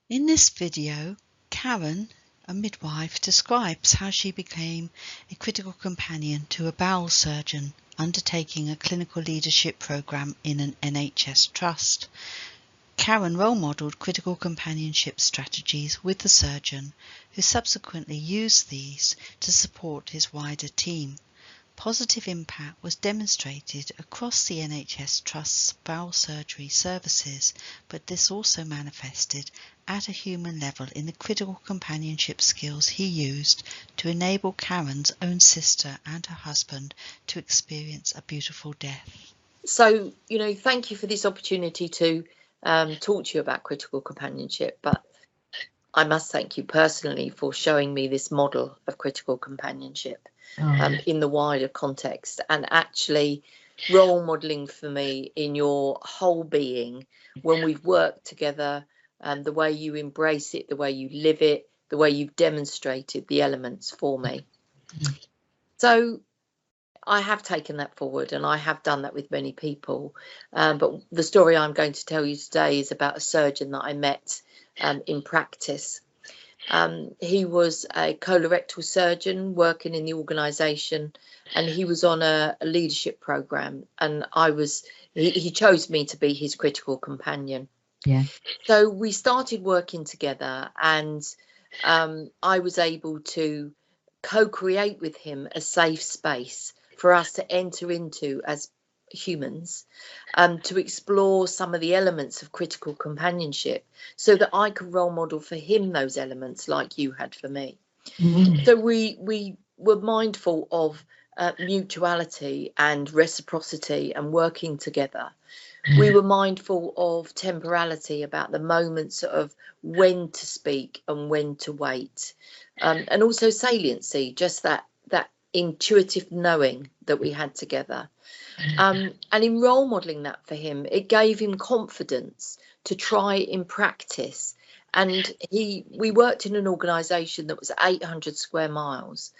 In this video, Karen, a midwife, describes how she became a critical companion to a bowel surgeon undertaking a clinical leadership program in an NHS trust. Karen role-modelled critical companionship strategies with the surgeon, who subsequently used these to support his wider team. Positive impact was demonstrated across the NHS Trust's bowel surgery services, but this also manifested at a human level in the critical companionship skills he used to enable Karen's own sister and her husband to experience a beautiful death. So, thank you for this opportunity to talk to you about critical companionship, but I must thank you personally for showing me this model of critical companionship in the wider context, and actually role modelling for me in your whole being when we've worked together, and the way you embrace it, the way you live it, the way you've demonstrated the elements for me. So I have taken that forward, and I have done that with many people. But the story I'm going to tell you today is about a surgeon that I met in practice. He was a colorectal surgeon working in the organisation, and he was on a leadership programme, and he chose me to be his critical companion. Yeah. So we started working together, and I was able to co-create with him a safe space for us to enter into as humans, to explore some of the elements of critical companionship, so that I could role model for him those elements like you had for me. So we were mindful of mutuality and reciprocity and working together. We were mindful of temporality, about the moments of when to speak and when to wait, and also saliency, just that intuitive knowing that we had together. And in role modelling that for him, it gave him confidence to try in practice. And we worked in an organisation that was 800 square miles,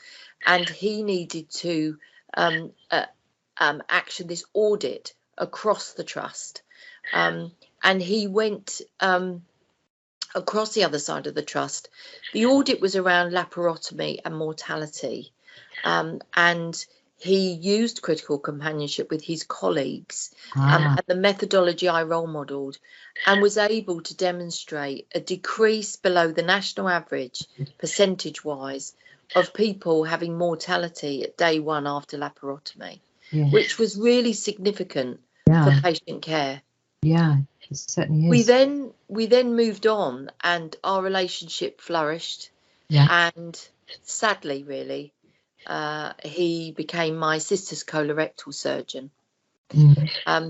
and he needed to action this audit across the trust. And he went across the other side of the trust. The audit was around laparotomy and mortality. And he used critical companionship with his colleagues, and the methodology I role modelled, and was able to demonstrate a decrease below the national average, percentage-wise, of people having mortality at day one after laparotomy, which was really significant for patient care. Yeah, it certainly is. We then moved on, and our relationship flourished. And sadly, really, he became my sister's colorectal surgeon.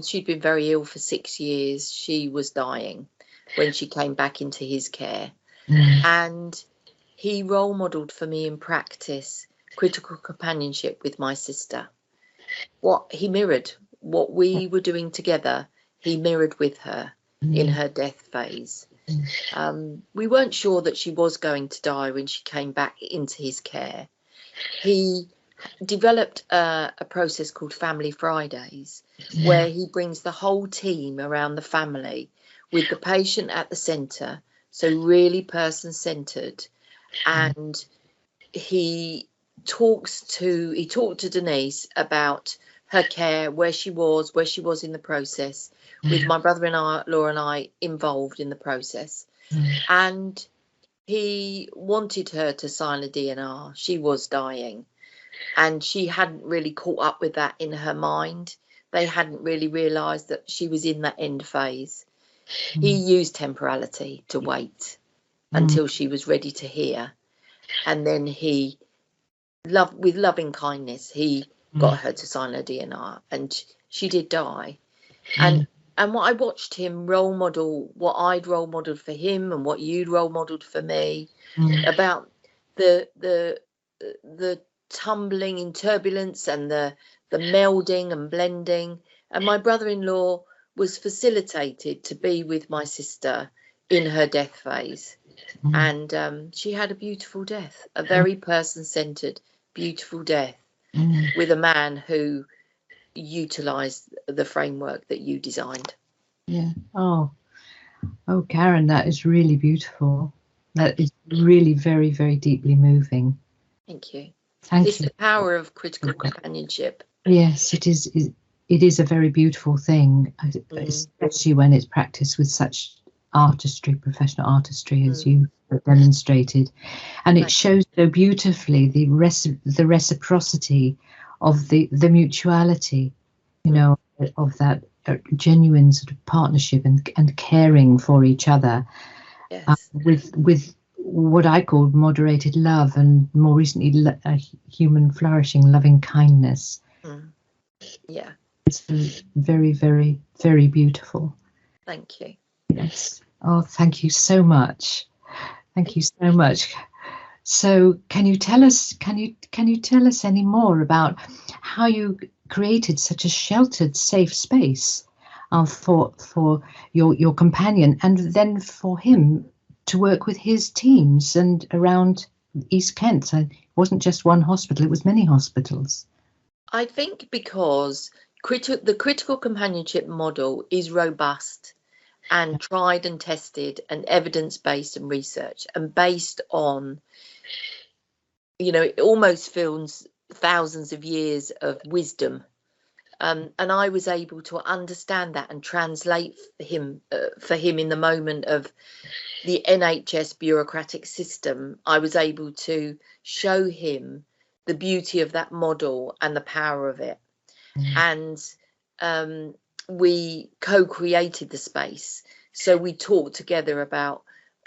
She'd been very ill for 6 years. She was dying when she came back into his care. And he role modelled for me in practice critical companionship with my sister. He mirrored what we were doing together. He mirrored with her in her death phase. We weren't sure that she was going to die when she came back into his care. He developed a process called Family Fridays, where he brings the whole team around the family with the patient at the centre, so really person-centred. And he talked to Denise about her care, where she was in the process, with my brother-in-law and I involved in the process. And he wanted her to sign a DNR. She was dying, and she hadn't really caught up with that in her mind. They hadn't really realised that she was in that end phase. He used temporality to wait until she was ready to hear, and then he with loving kindness, he got her to sign her DNR, and she did die. And what I watched him role model, what I'd role modelled for him and what you'd role modelled for me, about the tumbling in turbulence and the melding and blending. And my brother-in-law was facilitated to be with my sister in her death phase. And she had a beautiful death, a very person-centred, beautiful death, with a man who utilised the framework that you designed. Yeah. Oh, Oh, Karen, that is really beautiful. That is really very, very deeply moving. Thank you. Thank it's you. The power of critical companionship. Yes, it is. It is a very beautiful thing, especially when it's practiced with such artistry, professional artistry, as you demonstrated. And it shows so beautifully the reciprocity of the mutuality, you know, of that genuine sort of partnership and caring for each other. Yes. With what I call moderated love, and more recently human flourishing, loving kindness. Yeah, it's very, very, very beautiful. Thank you. Yes. Oh, thank you so much. Thank you so much. So can you tell us any more about how you created such a sheltered, safe space for your companion, and then for him to work with his teams and around East Kent? So it wasn't just one hospital, it was many hospitals. I think because the critical companionship model is robust and tried and tested and evidence-based and research and based on, you know, it almost feels thousands of years of wisdom. And I was able to understand that and translate for him in the moment of the NHS bureaucratic system. I was able to show him the beauty of that model and the power of it. And we co-created the space. So we talked together about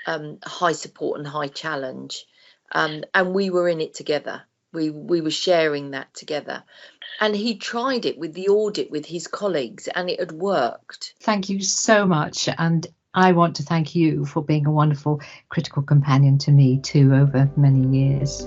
high support and high challenge. And we were in it together. We were sharing that together. And he tried it with the audit with his colleagues, and it had worked. Thank you so much. And I want to thank you for being a wonderful critical companion to me too over many years.